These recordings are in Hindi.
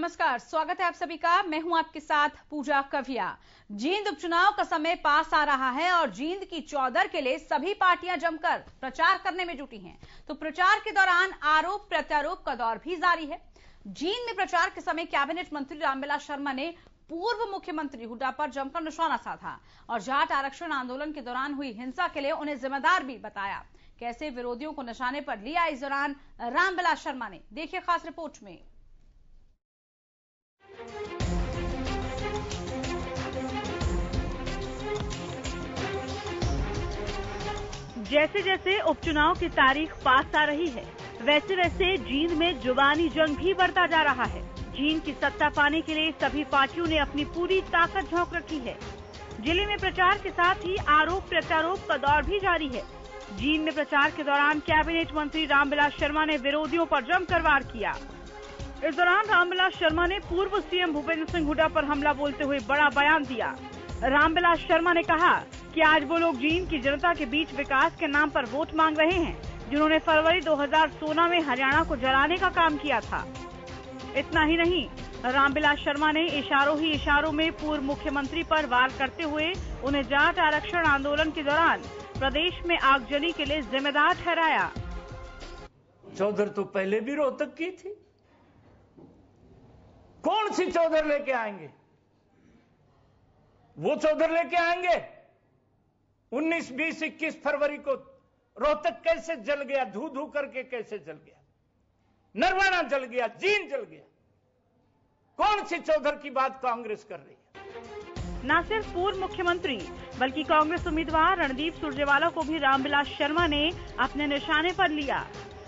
नमस्कार, स्वागत है आप सभी का। मैं हूं आपके साथ पूजा कविया। जींद उपचुनाव का समय पास आ रहा है और जींद की चौधर के लिए सभी पार्टियां जमकर प्रचार करने में जुटी हैं। तो प्रचार के दौरान आरोप प्रत्यारोप का दौर भी जारी है। जींद में प्रचार के समय कैबिनेट मंत्री रामविलास शर्मा ने पूर्व मुख्यमंत्री हुड्डा पर जमकर निशाना साधा और जाट आरक्षण आंदोलन के दौरान हुई हिंसा के लिए उन्हें जिम्मेदार भी बताया। कैसे विरोधियों को निशाने पर लिया इस दौरान रामविलास शर्मा ने, देखिए खास रिपोर्ट में। जैसे जैसे उपचुनाव की तारीख पास आ रही है, वैसे वैसे जींद में जुबानी जंग भी बढ़ता जा रहा है। जींद की सत्ता पाने के लिए सभी पार्टियों ने अपनी पूरी ताकत झोंक रखी है। जिले में प्रचार के साथ ही आरोप प्रत्यारोप का दौर भी जारी है। जींद में प्रचार के दौरान कैबिनेट मंत्री रामविलास शर्मा ने विरोधियों पर जमकर वार किया। इस दौरान रामविलास शर्मा ने पूर्व सीएम भूपेंद्र सिंह हुड्डा पर हमला बोलते हुए बड़ा बयान दिया। रामविलास शर्मा ने कहा कि आज वो लोग जींद की जनता के बीच विकास के नाम पर वोट मांग रहे हैं, जिन्होंने फरवरी 2016 में हरियाणा को जलाने का काम किया था। इतना ही नहीं, रामविलास शर्मा ने इशारों ही इशारों में पूर्व मुख्यमंत्री पर वार करते हुए उन्हें जाट आरक्षण आंदोलन के दौरान प्रदेश में आगजनी के लिए जिम्मेदार ठहराया। चौधर तो पहले भी रोहतक की थी, कौन सी चौधर लेके आएंगे? वो चौधर लेके आएंगे? 19, 20, 21 फरवरी को रोहतक कैसे जल गया, धू धू करके कैसे जल गया, नरवाना जल गया, जींद जल गया। कौन सी चौधर की बात कांग्रेस कर रही है? न सिर्फ पूर्व मुख्यमंत्री बल्कि कांग्रेस उम्मीदवार रणदीप सुरजेवाला को भी रामविलास शर्मा ने अपने निशाने पर लिया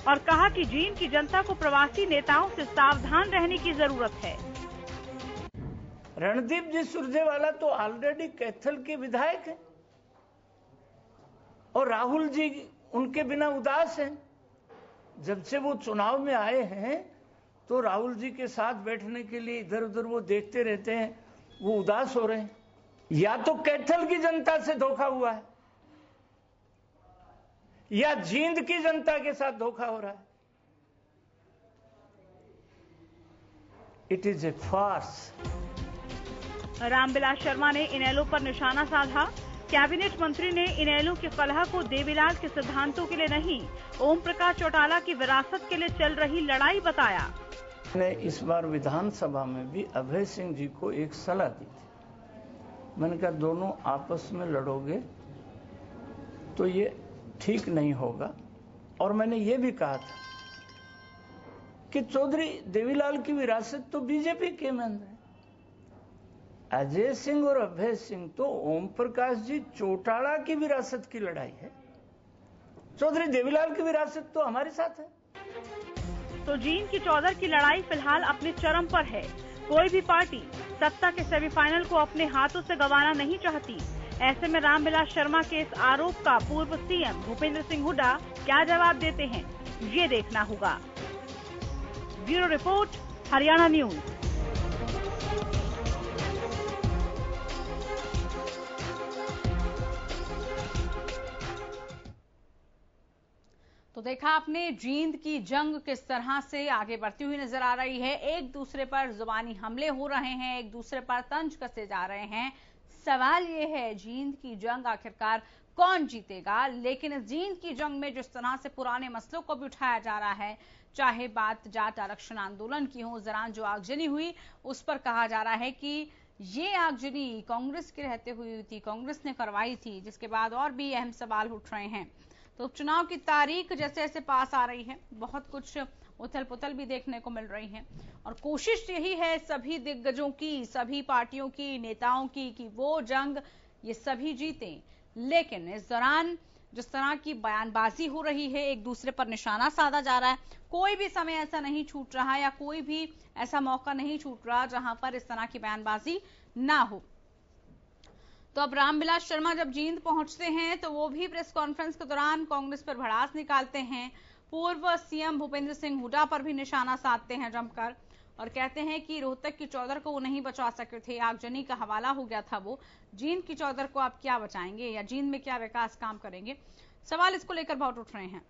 और कहा कि जींद की जनता को प्रवासी नेताओं से सावधान रहने की जरूरत है। रणदीप जी सुरजेवाला तो ऑलरेडी कैथल के विधायक हैं और राहुल जी उनके बिना उदास हैं। जब से वो चुनाव में आए हैं तो राहुल जी के साथ बैठने के लिए इधर उधर वो देखते रहते हैं, वो उदास हो रहे हैं। या तो कैथल की जनता से धोखा हुआ है या जींद की जनता के साथ धोखा हो रहा है। It is a farce. Ramvilas Sharma ने इनेलो पर निशाना साधा। कैबिनेट मंत्री ने इनेलो की कलह को देवीलाल के सिद्धांतों के लिए नहीं, ओम प्रकाश चौटाला की विरासत के लिए चल रही लड़ाई बताया। मैंने इस बार विधानसभा में भी अभय सिंह जी को एक सलाह दी थी। मैंने कहा दोनों आपस में लड़ोगे तो ये ठीक नहीं होगा। और मैंने ये भी कहा था कि चौधरी देवीलाल की विरासत तो बीजेपी के अंदर है। अजय सिंह और अभय सिंह तो ओम प्रकाश जी चौटाला की विरासत की लड़ाई है। चौधरी देवीलाल की विरासत तो हमारे साथ है। तो जींद की चौधर की लड़ाई फिलहाल अपने चरम पर है। कोई भी पार्टी सत्ता के सेमीफाइनल को अपने हाथों से गंवाना नहीं चाहती। ऐसे में रामविलास शर्मा के इस आरोप का पूर्व सीएम भूपेंद्र सिंह हुड्डा क्या जवाब देते हैं, ये देखना होगा। Bureau report, Haryana news. तो देखा आपने जींद की जंग किस तरह से आगे बढ़ती हुई नजर आ रही है। एक दूसरे पर जुबानी हमले हो रहे हैं, एक दूसरे पर तंज कसे जा रहे हैं। सवाल यह है जींद की जंग आखिरकार कौन जीतेगा। लेकिन इस जींद की जंग में जिस तरह से पुराने मसलों को भी उठाया जा रहा है, चाहे बात जाट आरक्षण आंदोलन की हो, दौरान जो आगजनी हुई उस पर कहा जा रहा है कि ये आगजनी कांग्रेस के रहते हुई थी, कांग्रेस ने करवाई थी, जिसके बाद और भी अहम सवाल उठ रहे हैं। तो उपचुनाव की तारीख जैसे जैसे पास आ रही है, बहुत कुछ उथल पुथल भी देखने को मिल रही है और कोशिश यही है सभी दिग्गजों की, सभी पार्टियों की, नेताओं की कि वो जंग ये सभी जीतें। लेकिन इस दौरान जिस तरह की बयानबाजी हो रही है, एक दूसरे पर निशाना साधा जा रहा है, कोई भी समय ऐसा नहीं छूट रहा या कोई भी ऐसा मौका नहीं छूट रहा जहां पर इस तरह की बयानबाजी ना हो। तो अब रामविलास शर्मा जब जींद पहुंचते हैं तो वो भी प्रेस कॉन्फ्रेंस के दौरान कांग्रेस पर भड़ास निकालते हैं, पूर्व सीएम भूपेंद्र सिंह हुड्डा पर भी निशाना साधते हैं जमकर और कहते हैं कि रोहतक की चौधर को वो नहीं बचा सके थे, आगजनी का हवाला हो गया था वो। जींद की चौधर को आप क्या बचाएंगे या जींद में क्या विकास काम करेंगे, सवाल इसको लेकर बहुत उठ रहे हैं।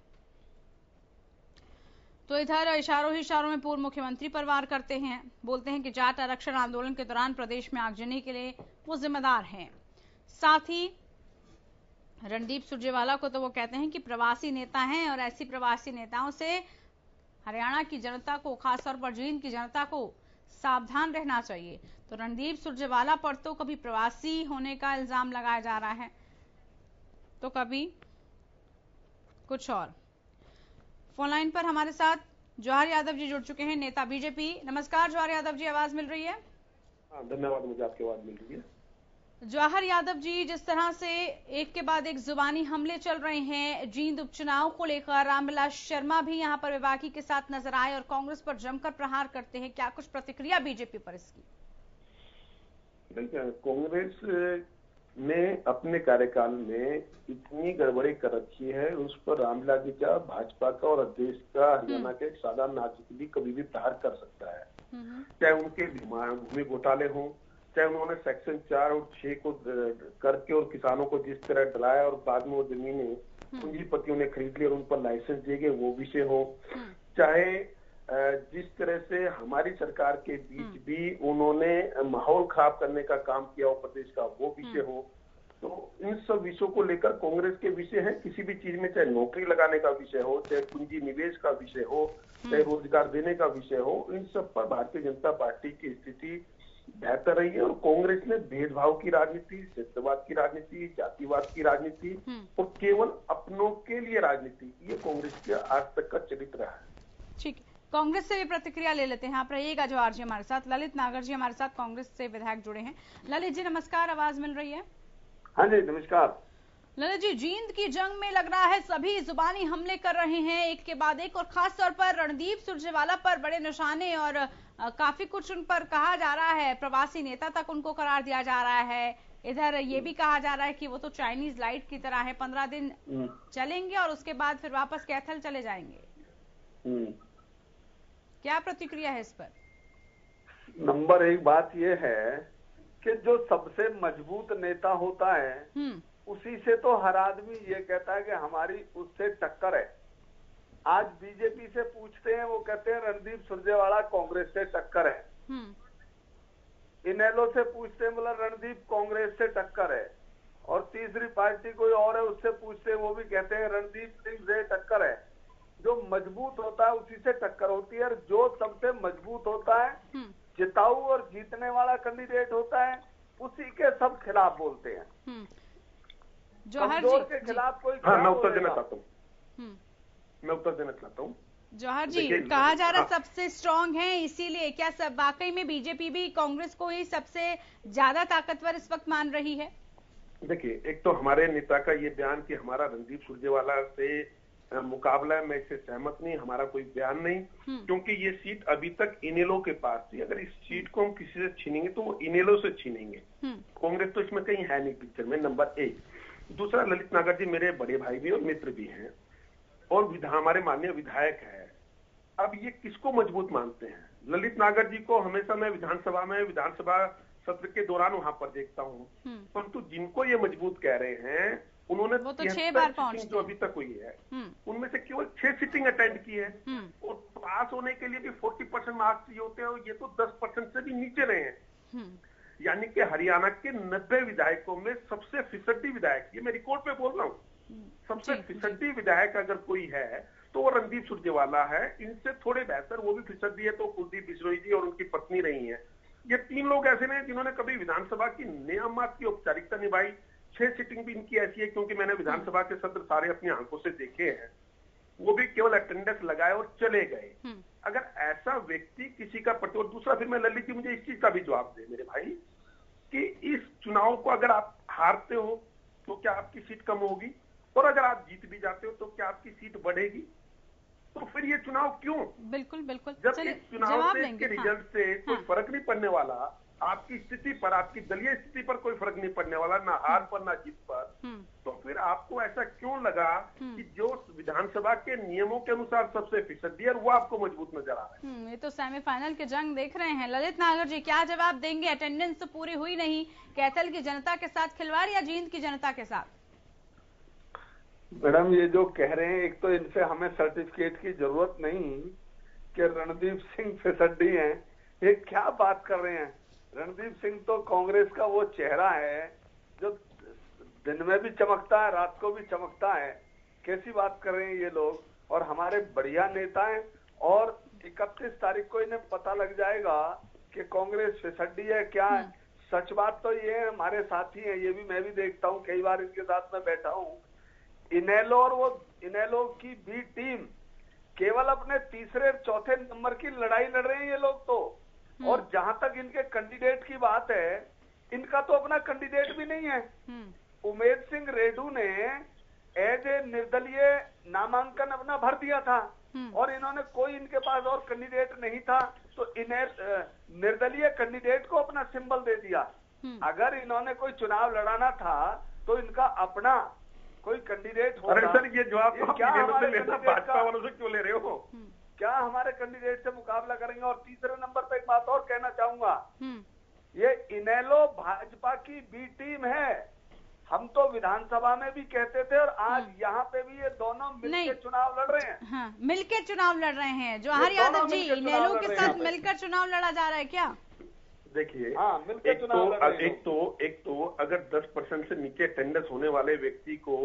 तो इधर इशारों ही इशारों में पूर्व मुख्यमंत्री पर वार करते हैं, बोलते हैं कि जाट आरक्षण आंदोलन के दौरान प्रदेश में आगजनी के लिए वो जिम्मेदार हैं। साथ ही रणदीप सुरजेवाला को तो वो कहते हैं कि प्रवासी नेता हैं और ऐसी प्रवासी नेताओं से हरियाणा की जनता को, खासतौर पर जींद की जनता को सावधान रहना चाहिए। तो रणदीप सुरजेवाला पर तो कभी प्रवासी होने का इल्जाम लगाया जा रहा है तो कभी कुछ और। फोन लाइन पर हमारे साथ जवाहर यादव जी जुड़ चुके हैं, नेता बीजेपी। नमस्कार जवाहर यादव जी, आवाज मिल रही है? हाँ, धन्यवाद, मुझे आपकी आवाज मिल रही है। जवाहर यादव जी, जिस तरह से एक के बाद एक जुबानी हमले चल रहे हैं जींद उपचुनाव को लेकर, रामविलास शर्मा भी यहां पर विवाकी के साथ नजर आए और कांग्रेस पर जमकर प्रहार करते हैं, क्या कुछ प्रतिक्रिया बीजेपी पर इसकी? देखिए, कांग्रेस ने अपने कार्यकाल में इतनी गड़बड़ी कर रखी है, उस पर रामविलास जी का, भाजपा का और देश का, हरियाणा के एक साधारण नागरिक भी कभी भी प्रहार कर सकता है। चाहे उनके भूमि घोटाले हों, चाहे उन्होंने सेक्शन 4 और 6 को करके और किसानों को जिस तरह डराया और बाद में वो जमीनें पूंजीपतियों ने खरीद ली और उन पर लाइसेंस दिए गए, वो विषय हो, चाहे जिस तरह से हमारी सरकार के बीच भी उन्होंने माहौल खराब करने का काम किया हो प्रदेश का, वो विषय हो। तो इन सब विषयों को लेकर कांग्रेस के विषय है, किसी भी चीज में, चाहे नौकरी लगाने का विषय हो, चाहे पूंजी निवेश का विषय हो, चाहे रोजगार देने का विषय हो, इन सब पर भारतीय जनता पार्टी की स्थिति बेहतर रही है। और कांग्रेस ने भेदभाव की राजनीति, क्षेत्रवाद की राजनीति, जातिवाद की राजनीति और केवल अपनों के लिए राजनीति, ये कांग्रेस के आज तक का चरित्र है। ठीक है, कांग्रेस से भी प्रतिक्रिया ले लेते हैं। आप रहिएगा जवाहर जी हमारे साथ। ललित नागर जी हमारे साथ कांग्रेस से विधायक जुड़े हैं। ललित जी नमस्कार, आवाज मिल रही है? हाँ जी नमस्कार। ललित जी, जींद की जंग में लग रहा है सभी जुबानी हमले कर रहे हैं एक के बाद एक, और खास तौर पर रणदीप सुरजेवाला पर बड़े निशाने और काफी कुछ उन पर कहा जा रहा है, प्रवासी नेता तक उनको करार दिया जा रहा है। इधर ये भी कहा जा रहा है कि वो तो चाइनीज लाइट की तरह है, 15 दिन चलेंगे और उसके बाद फिर वापस कैथल चले जाएंगे। क्या प्रतिक्रिया है इस पर? नंबर एक बात यह है कि जो सबसे मजबूत नेता होता है उसी से तो हर आदमी ये कहता है कि हमारी उससे टक्कर है। आज बीजेपी से पूछते हैं, वो कहते हैं रणदीप सुरजेवाला कांग्रेस से टक्कर है। इनेलो से पूछते हैं, बोला रणदीप कांग्रेस से टक्कर है। और तीसरी पार्टी कोई और है, उससे पूछते हैं, वो भी कहते हैं रणदीप सिंह से टक्कर है। जो मजबूत होता है उसी से टक्कर होती है, और जो सबसे मजबूत होता है, जिताऊ और जीतने वाला कैंडिडेट होता है, उसी के सब खिलाफ बोलते हैं। कमजोर के खिलाफ कोई मैं उत्तर देना चाहता हूँ। जवाहर जी, कहा जा रहा सबसे स्ट्रांग है, इसीलिए क्या सब वाकई में बीजेपी भी कांग्रेस को ही सबसे ज्यादा ताकतवर इस वक्त मान रही है? देखिए, एक तो हमारे नेता का ये बयान कि हमारा रणदीप सुरजेवाला से मुकाबला है, मैं इससे सहमत नहीं, हमारा कोई बयान नहीं, क्योंकि ये सीट अभी तक इनेलो के पास थी। अगर इस सीट को हम किसी से छीनेंगे तो वो इनेलो से छीनेंगे। कांग्रेस तो इसमें कहीं है नहीं पिक्चर में, नंबर एक। दूसरा, ललित नागर जी मेरे बड़े भाई भी और मित्र भी हैं और हमारे माननीय विधायक है। अब ये किसको मजबूत मानते हैं? ललित नागर जी को हमेशा मैं विधानसभा सत्र के दौरान वहां पर देखता हूँ, परंतु जिनको ये मजबूत कह रहे हैं उन्होंने वो तो 6 बार पहुंचे जो अभी तक हुई है उनमें से केवल 6 सिटिंग अटेंड की है। और पास होने के लिए भी 40% मार्क्स चाहिए होते हैं, और ये तो 10% से भी नीचे रहे हैं। यानी कि हरियाणा के 90 विधायकों में सबसे फिसड्डी विधायक, ये मैं रिकॉर्ड पे बोल रहा हूँ, सबसे फिसड्डी विधायक अगर कोई है तो वो रणदीप सुरजेवाला है। इनसे थोड़े बेहतर वो भी फिसड्डी है तो कुलदीप बिश्नोई जी और उनकी पत्नी रही है। ये 3 लोग ऐसे हैं जिन्होंने कभी विधानसभा की नियमात की औपचारिकता निभाई। 6 सीटिंग भी इनकी ऐसी है, क्योंकि मैंने विधानसभा के सत्र सारे अपनी आंखों से देखे हैं, वो भी केवल अटेंडेंस लगाए और चले गए। अगर ऐसा व्यक्ति किसी का प्रति, और दूसरा फिर मैं ललित जी मुझे इस चीज का भी जवाब दे मेरे भाई, कि इस चुनाव को अगर आप हारते हो तो क्या आपकी सीट कम होगी, और अगर आप जीत भी जाते हो तो क्या आपकी सीट बढ़ेगी? तो फिर ये चुनाव क्यों? बिल्कुल बिल्कुल, जब इस चुनाव से, इसके रिजल्ट से कोई फर्क नहीं पड़ने वाला, आपकी स्थिति पर, आपकी दलीय स्थिति पर कोई फर्क नहीं पड़ने वाला, ना हार पर ना जीत पर, तो फिर आपको ऐसा क्यों लगा कि जो विधानसभा के नियमों के अनुसार सबसे फिसड्डी है वो आपको मजबूत नजर आ रहा है? ये तो सेमीफाइनल के जंग देख रहे हैं। ललित नागर जी क्या जवाब देंगे? अटेंडेंस तो पूरी हुई नहीं, कैथल की जनता के साथ खिलवाड़ या जींद की जनता के साथ? मैडम, ये जो कह रहे हैं, एक तो इनसे हमें सर्टिफिकेट की जरूरत नहीं, कि रणदीप सिंह फिसड्डी हैं। ये क्या बात कर रहे हैं? रणदीप सिंह तो कांग्रेस का वो चेहरा है जो दिन में भी चमकता है, रात को भी चमकता है। कैसी बात कर रहे हैं ये लोग? और हमारे बढ़िया नेता हैं, और 31 तारीख को इन्हें पता लग जाएगा कि कांग्रेस फिसड्डी है क्या है। सच बात तो ये है, हमारे साथी हैं, ये भी मैं भी देखता हूँ, कई बार इनके साथ में बैठा हूँ। इनेलो और वो इनेलो की बी टीम केवल अपने तीसरे चौथे नंबर की लड़ाई लड़ रहे हैं ये लोग तो। और जहां तक इनके कैंडिडेट की बात है, इनका तो अपना कैंडिडेट भी नहीं है। उमेद सिंह रेड्डू ने एज ए निर्दलीय नामांकन अपना भर दिया था, और इन्होंने कोई इनके पास और कैंडिडेट नहीं था, तो इन्हें निर्दलीय कैंडिडेट को अपना सिंबल दे दिया। अगर इन्होंने कोई चुनाव लड़ाना था तो इनका अपना कोई कैंडिडेट होता। अरे सर, ये जवाब तो क्या हमारे भाजपा वालों से क्यों ले रहे हो? क्या हमारे कैंडिडेट से मुकाबला करेंगे? और तीसरे नंबर पे एक बात और कहना चाहूंगा, ये इनेलो भाजपा की बी टीम है। हम तो विधानसभा में भी कहते थे, और आज यहाँ पे भी ये दोनों मिलकर चुनाव लड़ रहे हैं। हाँ, मिलकर चुनाव लड़ रहे हैं। जवाहर यादव जी, इनेलो के साथ मिलकर चुनाव लड़ा जा रहा है क्या? देखिए, हाँ, मिलकर चुनाव लड़ रहे हैं। एक तो अगर 10% से नीचे अटेंडेंस होने वाले व्यक्ति को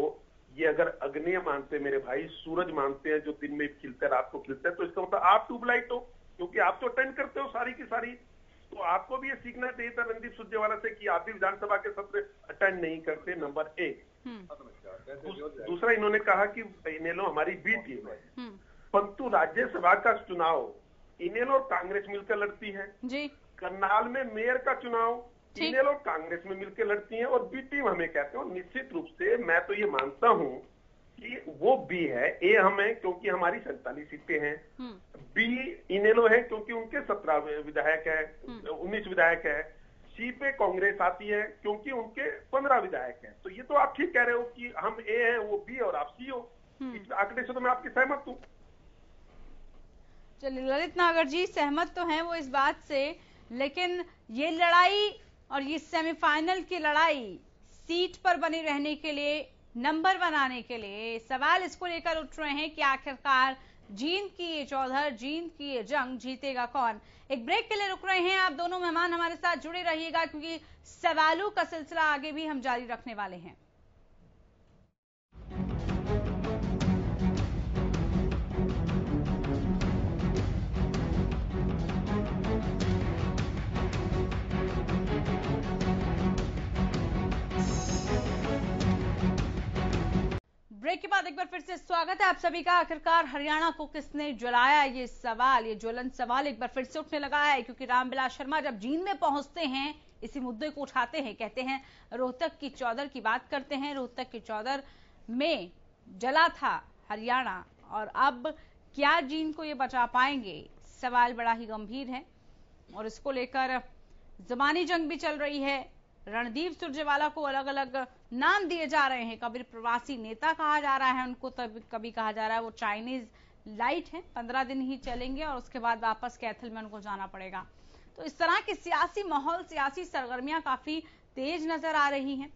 ये अगर अग्नेय मानते, मेरे भाई सूरज मानते हैं जो दिन में खिलता है रात को खिलता है, तो इसका मतलब आप ट्यूबलाइट हो, क्योंकि आप तो अटेंड करते हो सारी की सारी। तो आपको भी ये सीखना चाहिए था रणदीप सुरजेवाला से कि आप भी विधानसभा के सत्र अटेंड नहीं करते, नंबर 1। दूसरा, इन्होंने कहा कि इनेलो हमारी बी टीम है, परंतु राज्यसभा का चुनाव इनेलो और कांग्रेस मिलकर लड़ती है जी। करनाल में मेयर का चुनाव इनेलो और कांग्रेस में मिलकर लड़ती हैं, और बी टीम हमें कहते हैं। और निश्चित रूप से मैं तो ये मानता हूं कि वो बी है, ए हम है क्योंकि हमारी 47 सीटें हैं, बी इनेलो है क्योंकि उनके 17 विधायक है, 19 विधायक है, सी पे कांग्रेस आती है क्योंकि उनके 15 विधायक हैं। तो ये तो आप ठीक कह रहे हो कि हम ए हैं, वो बी और आप सी हो। इस आंकड़े से तो मैं आपकी सहमत हूँ। चलिए, ललित नागर जी सहमत तो हैं वो इस बात से, लेकिन ये लड़ाई और ये सेमीफाइनल की लड़ाई सीट पर बने रहने के लिए, नंबर बनाने के लिए सवाल इसको लेकर उठ रहे हैं कि आखिरकार जींद की ये चौधर, जींद की ये जंग जीतेगा कौन। एक ब्रेक के लिए रुक रहे हैं। आप दोनों मेहमान हमारे साथ जुड़े रहिएगा, क्योंकि सवालों का सिलसिला आगे भी हम जारी रखने वाले हैं। ब्रेक के बाद एक बार फिर से स्वागत है आप सभी का। आखिरकार हरियाणा को किसने जलाया, ये सवाल, ये ज्वलंत सवाल एक बार फिर से उठने लगा है, क्योंकि रामविलास शर्मा जब जींद में पहुंचते हैं इसी मुद्दे को उठाते हैं, कहते हैं रोहतक की चौधर की बात करते हैं। रोहतक की चौधर में जला था हरियाणा, और अब क्या जींद को ये बचा पाएंगे, सवाल बड़ा ही गंभीर है। और इसको लेकर ज़बानी जंग भी चल रही है। रणदीप सुरजेवाला को अलग अलग नाम दिए जा रहे हैं। कभी प्रवासी नेता कहा जा रहा है उनको, तब कभी कहा जा रहा है वो चाइनीज लाइट है, 15 दिन ही चलेंगे और उसके बाद वापस कैथल में उनको जाना पड़ेगा। तो इस तरह की सियासी माहौल, सियासी सरगर्मियां काफी तेज नजर आ रही हैं।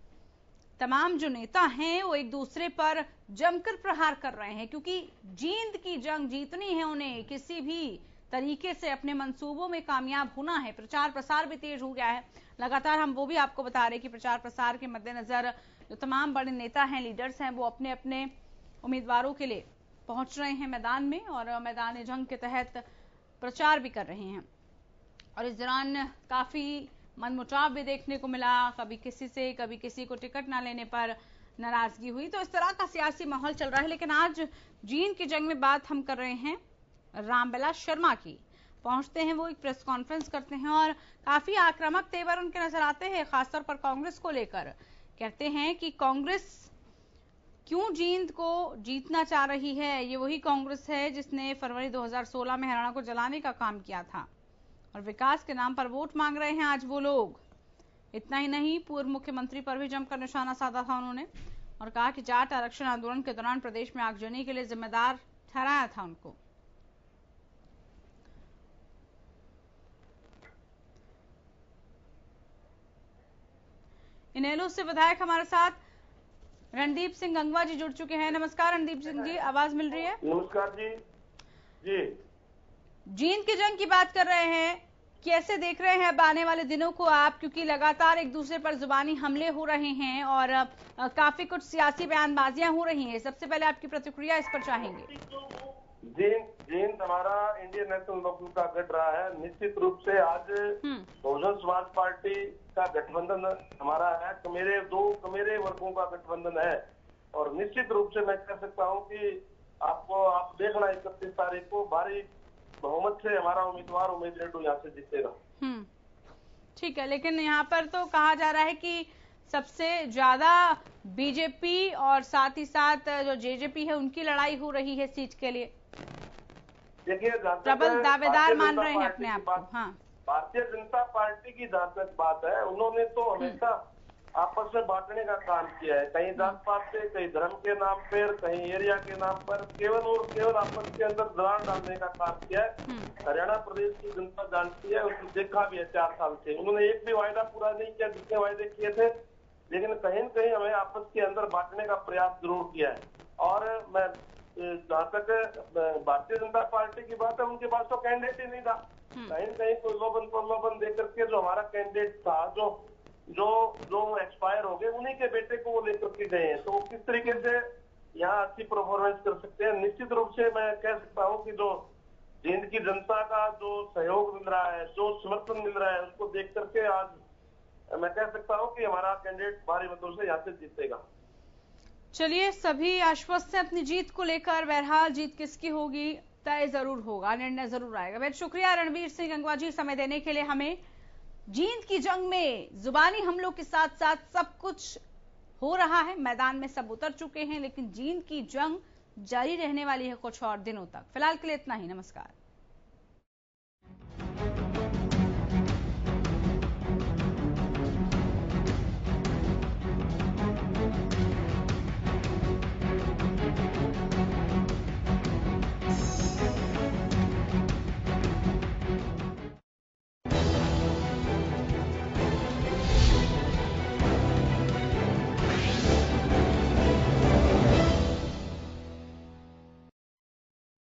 तमाम जो नेता हैं वो एक दूसरे पर जमकर प्रहार कर रहे हैं, क्योंकि जींद की जंग जीतनी है उन्हें, किसी भी तरीके से अपने मंसूबों में कामयाब होना है। प्रचार प्रसार भी तेज हो गया है लगातार। हम वो भी आपको बता रहे हैं कि प्रचार प्रसार के मद्देनजर जो तमाम बड़े नेता हैं, लीडर्स हैं, वो अपने अपने उम्मीदवारों के लिए पहुंच रहे हैं मैदान में, और मैदान जंग के तहत प्रचार भी कर रहे हैं। और इस दौरान काफी मनमुटाव भी देखने को मिला, कभी किसी से, कभी किसी को टिकट ना लेने पर नाराजगी हुई। तो इस तरह का सियासी माहौल चल रहा है। लेकिन आज जींद की जंग में बात हम कर रहे हैं रामविलास शर्मा की। पहुंचते हैं वो, एक प्रेस कॉन्फ्रेंस करते हैं और काफी आक्रामक तेवर उनके नजर आते हैं, खासतौर पर कांग्रेस को लेकर। कहते हैं कि कांग्रेस क्यों जींद को जीतना चाह रही है, ये वही कांग्रेस है जिसने फरवरी 2016 में हरियाणा को जलाने का काम किया था, और विकास के नाम पर वोट मांग रहे हैं आज वो लोग। इतना ही नहीं, पूर्व मुख्यमंत्री पर भी जमकर निशाना साधा था उन्होंने, और कहा कि जाट आरक्षण आंदोलन के दौरान प्रदेश में आगजनी के लिए जिम्मेदार ठहराया था उनको। इनेलो से विधायक हमारे साथ रणदीप सिंह गंगवा जी जुड़ चुके हैं। नमस्कार रणदीप सिंह जी, आवाज मिल रही है? नमस्कार जी। जी जींद की जंग की बात कर रहे हैं, कैसे देख रहे हैं अब आने वाले दिनों को आप, क्योंकि लगातार एक दूसरे पर जुबानी हमले हो रहे हैं और काफी कुछ सियासी बयानबाजियां हो रही हैं। सबसे पहले आपकी प्रतिक्रिया इस पर चाहेंगे। जींद हमारा इंडियन नेशनल लोकदल का गढ़ रहा है। निश्चित रूप से आज बहुजन समाज पार्टी का गठबंधन हमारा है, कमेरे वर्गों का गठबंधन है और निश्चित रूप से मैं कह सकता हूं कि आप देखना 31 तारीख को भारी बहुमत से हमारा उम्मीदवार उमेद रेड्डू यहाँ से जीतेगा। ठीक है, लेकिन यहाँ पर तो कहा जा रहा है कि सबसे ज्यादा बीजेपी और साथ ही साथ जो जेजेपी है उनकी लड़ाई हो रही है सीट के लिए। देखिए, प्रबल दावेदार मान रहे हैं अपने आप को। हाँ, भारतीय जनता पार्टी की जहाँ तक बात है, उन्होंने तो हमेशा आपस में बांटने का काम किया है, कहीं जात पात पे, कहीं धर्म के नाम पर, कहीं एरिया के नाम पर, केवल आपस के अंदर दरार डालने का काम किया है। हरियाणा प्रदेश की जनता जानती है, उसको देखा भी है 4 साल से। उन्होंने एक भी वायदा पूरा नहीं किया जितने वायदे किए थे, लेकिन कहीं न कहीं हमें आपस के अंदर बांटने का प्रयास जरूर किया है। और मैं जहाँ तक भारतीय जनता पार्टी की बात है, उनके पास तो कैंडिडेट ही नहीं था। कहीं न कहीं प्रलोभन देकर के जो हमारा कैंडिडेट था, जो एक्सपायर हो गए, उन्हीं के बेटे को वो लेकर के गए हैं। तो किस तरीके से यहाँ अच्छी परफॉर्मेंस कर सकते हैं। निश्चित रूप से मैं कह सकता हूँ कि जो जींद की जनता का जो सहयोग मिल रहा है, जो समर्थन मिल रहा है, उसको देख करके आज मैं कह सकता हूँ कि हमारा कैंडिडेट भारी मतों से यहाँ से जीतेगा। चलिए, सभी आश्वस्त हैं अपनी जीत को लेकर। बहरहाल जीत किसकी होगी तय जरूर होगा, निर्णय जरूर आएगा। बहुत शुक्रिया रणवीर सिंह गंगवा जी समय देने के लिए हमें। जींद की जंग में जुबानी हमलों के साथ साथ सब कुछ हो रहा है, मैदान में सब उतर चुके हैं, लेकिन जींद की जंग जारी रहने वाली है कुछ और दिनों तक। फिलहाल के लिए इतना ही, नमस्कार।